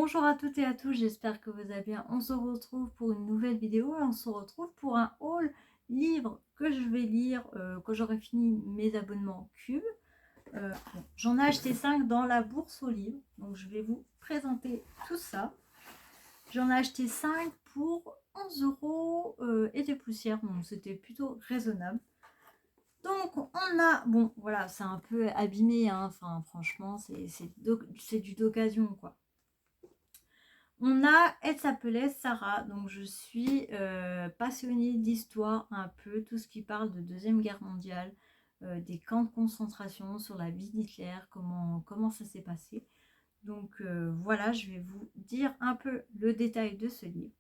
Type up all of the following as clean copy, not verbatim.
Bonjour à toutes et à tous, j'espère que vous allez bien. On se retrouve pour une nouvelle vidéo et on se retrouve pour un haul livre que je vais lire quand j'aurai fini mes abonnements Cube. J'en ai acheté 5 dans la bourse aux livres, donc je vais vous présenter tout ça. J'en ai acheté 5 pour 11 euros et des poussières, donc c'était plutôt raisonnable. Donc on a, bon voilà, c'est un peu abîmé, hein. Enfin franchement c'est du d'occasion quoi. On a, elle s'appelait Sarah, donc je suis passionnée d'histoire un peu, tout ce qui parle de Deuxième Guerre mondiale, des camps de concentration, sur la vie d'Hitler, comment ça s'est passé. Donc voilà, je vais vous dire un peu le détail de ce livre.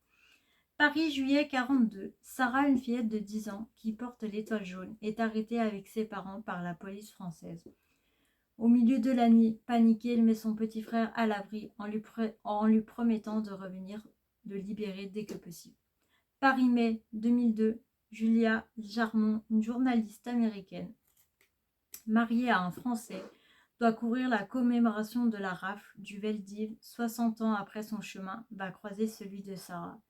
Paris, juillet 42. Sarah, une fillette de 10 ans qui porte l'étoile jaune, est arrêtée avec ses parents par la police française. Au milieu de la nuit, paniquée, elle met son petit frère à l'abri en lui promettant de revenir le libérer dès que possible. Paris-mai 2002, Julia Jarmon, une journaliste américaine, mariée à un Français, doit courir la commémoration de la rafle du Veldiv. 60 ans après son chemin va croiser celui de Sarah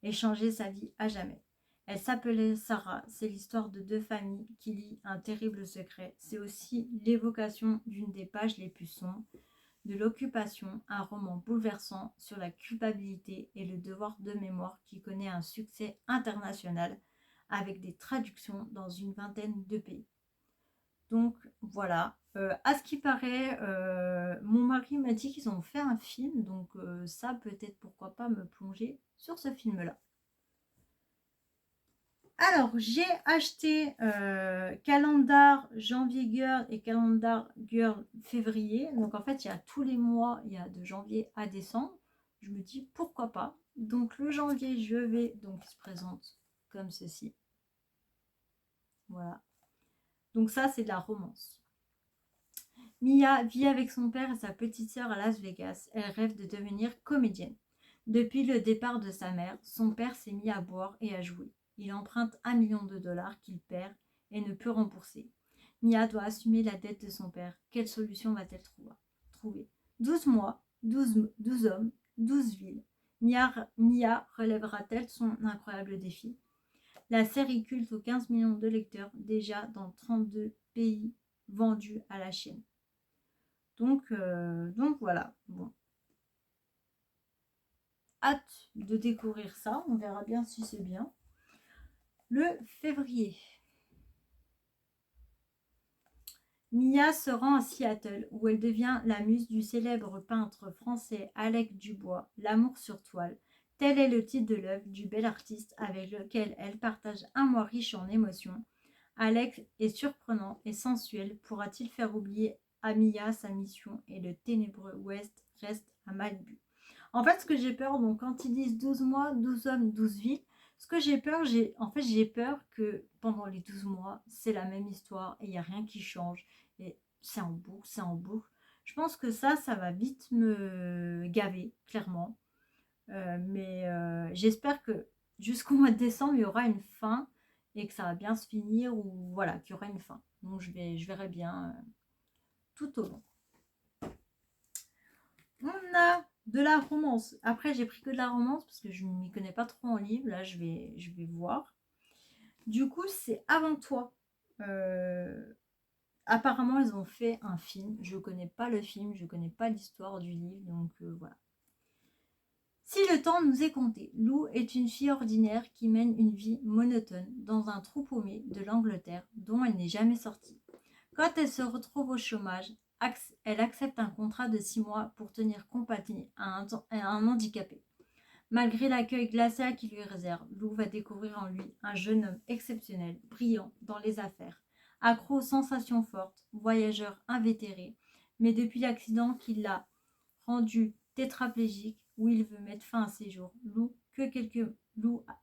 et changer sa vie à jamais. Elle s'appelait Sarah, c'est l'histoire de deux familles qui lient un terrible secret. C'est aussi l'évocation d'une des pages les plus sombres de l'occupation, un roman bouleversant sur la culpabilité et le devoir de mémoire qui connaît un succès international avec des traductions dans une vingtaine de pays. Donc voilà, à ce qui paraît, mon mari m'a dit qu'ils ont fait un film, donc ça peut-être pourquoi pas me plonger sur ce film-là. Alors, j'ai acheté Calendar Janvier Girl et Calendar Girl février. Donc, en fait, il y a tous les mois, il y a de janvier à décembre. Je me dis pourquoi pas. Donc, le janvier, je vais, donc, il se présente comme ceci. Voilà. Donc, ça, c'est de la romance. Mia vit avec son père et sa petite sœur à Las Vegas. Elle rêve de devenir comédienne. Depuis le départ de sa mère, son père s'est mis à boire et à jouer. Il emprunte 1 million de dollars qu'il perd et ne peut rembourser. Mia doit assumer la dette de son père. Quelle solution va-t-elle trouver 12 mois, 12 hommes, 12 villes. Mia relèvera-t-elle son incroyable défi? La série culte aux 15 millions de lecteurs, déjà dans 32 pays vendus à la chaîne. Donc voilà. Bon. Hâte de découvrir ça. On verra bien si c'est bien. Le février. Mia se rend à Seattle où elle devient la muse du célèbre peintre français Alec Dubois, L'amour sur toile. Tel est le titre de l'œuvre du bel artiste avec lequel elle partage un mois riche en émotions. Alec est surprenant et sensuel. Pourra-t-il faire oublier à Mia sa mission et le ténébreux Ouest reste à Malibu? En fait, ce que j'ai peur, donc quand ils disent 12 mois, 12 hommes, 12 villes, ce que j'ai peur, j'ai peur que pendant les 12 mois, c'est la même histoire et il n'y a rien qui change. Et c'est en boucle, c'est en boucle. Je pense que ça va vite me gaver, clairement. Mais j'espère que jusqu'au mois de décembre, il y aura une fin et que ça va bien se finir ou voilà, qu'il y aura une fin. Donc je verrai bien tout au long. On a de la romance. Après, j'ai pris que de la romance parce que je ne m'y connais pas trop en livre. Là, je vais voir. Du coup, c'est Avant toi. Apparemment, ils ont fait un film. Je ne connais pas le film, je ne connais pas l'histoire du livre. Donc voilà. Si le temps nous est compté, Lou est une fille ordinaire qui mène une vie monotone dans un trou paumé de l'Angleterre dont elle n'est jamais sortie. Quand elle se retrouve au chômage, elle accepte un contrat de 6 mois pour tenir compagnie à un handicapé. Malgré l'accueil glacial qu'il lui réserve, Lou va découvrir en lui un jeune homme exceptionnel, brillant dans les affaires, accro aux sensations fortes, voyageur invétéré, mais depuis l'accident qui l'a rendu tétraplégique, où il veut mettre fin à ses jours, Lou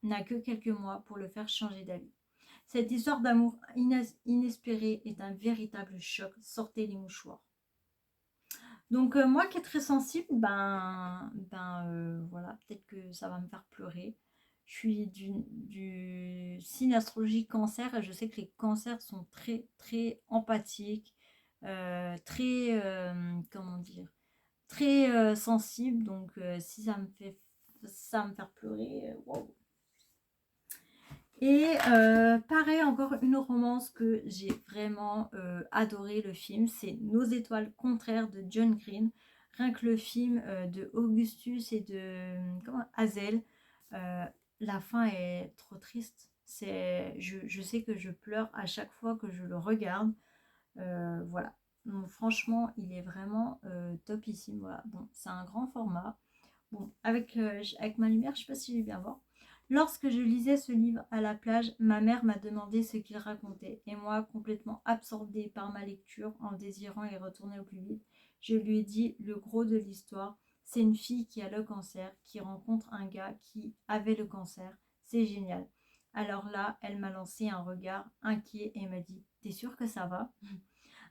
n'a que quelques mois pour le faire changer d'avis. Cette histoire d'amour inespéré est un véritable choc. Sortez les mouchoirs. Donc moi qui est très sensible, voilà, peut-être que ça va me faire pleurer. Je suis du signe astrologique cancer et je sais que les cancers sont très très empathiques, très comment dire, très sensible, donc si ça va me faire pleurer, wow. Et pareil, encore une romance que j'ai vraiment adoré le film, c'est Nos étoiles contraires de John Green. Rien que le film de Augustus et de Hazel, la fin est trop triste. Je sais que je pleure à chaque fois que je le regarde. Voilà. Donc, franchement, il est vraiment topissime. Voilà. Bon, c'est un grand format. Bon, avec ma lumière, je ne sais pas si je vais bien voir. Lorsque je lisais ce livre à la plage, ma mère m'a demandé ce qu'il racontait. Et moi, complètement absorbée par ma lecture, en désirant y retourner au plus vite, je lui ai dit le gros de l'histoire. C'est une fille qui a le cancer, qui rencontre un gars qui avait le cancer. C'est génial. Alors là, elle m'a lancé un regard inquiet et m'a dit « T'es sûre que ça va ?»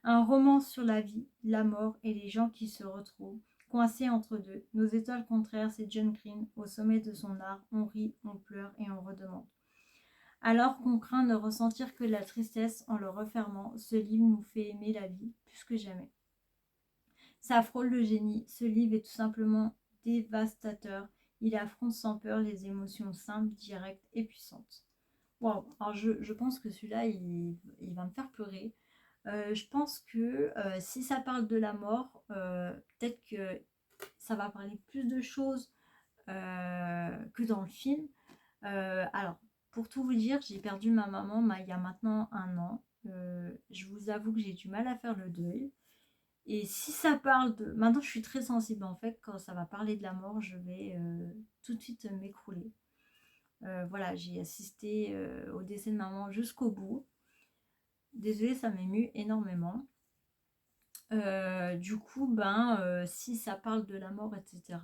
Un roman sur la vie, la mort et les gens qui se retrouvent, coincés entre deux. Nos étoiles contraires, c'est John Green, au sommet de son art, on rit, on pleure et on redemande. Alors qu'on craint de ressentir que la tristesse en le refermant, ce livre nous fait aimer la vie plus que jamais. Ça frôle le génie, ce livre est tout simplement dévastateur. Il affronte sans peur les émotions simples, directes et puissantes. Wow. Alors je pense que celui-là, il va me faire pleurer. Je pense que si ça parle de la mort, peut-être que ça va parler plus de choses que dans le film. Alors, pour tout vous dire, j'ai perdu ma maman il y a maintenant 1 an. Je vous avoue que j'ai du mal à faire le deuil. Et si ça parle de... Maintenant, je suis très sensible en fait. Quand ça va parler de la mort, je vais tout de suite m'écrouler. Voilà, j'ai assisté au décès de maman jusqu'au bout. Désolée, ça m'émue énormément. Du coup, si ça parle de la mort, etc.,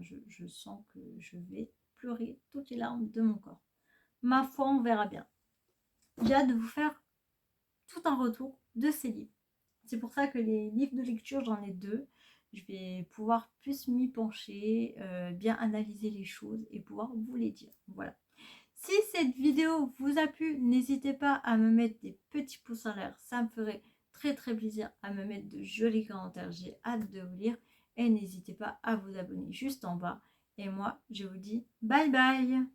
je sens que je vais pleurer toutes les larmes de mon corps. Ma foi, on verra bien. J'ai hâte de vous faire tout un retour de ces livres. C'est pour ça que les livres de lecture, j'en ai 2. Je vais pouvoir plus m'y pencher, bien analyser les choses et pouvoir vous les dire. Voilà. Si cette vidéo vous a plu, n'hésitez pas à me mettre des petits pouces en l'air. Ça me ferait très plaisir à me mettre de jolis commentaires. J'ai hâte de vous lire. Et n'hésitez pas à vous abonner juste en bas. Et moi, je vous dis bye bye.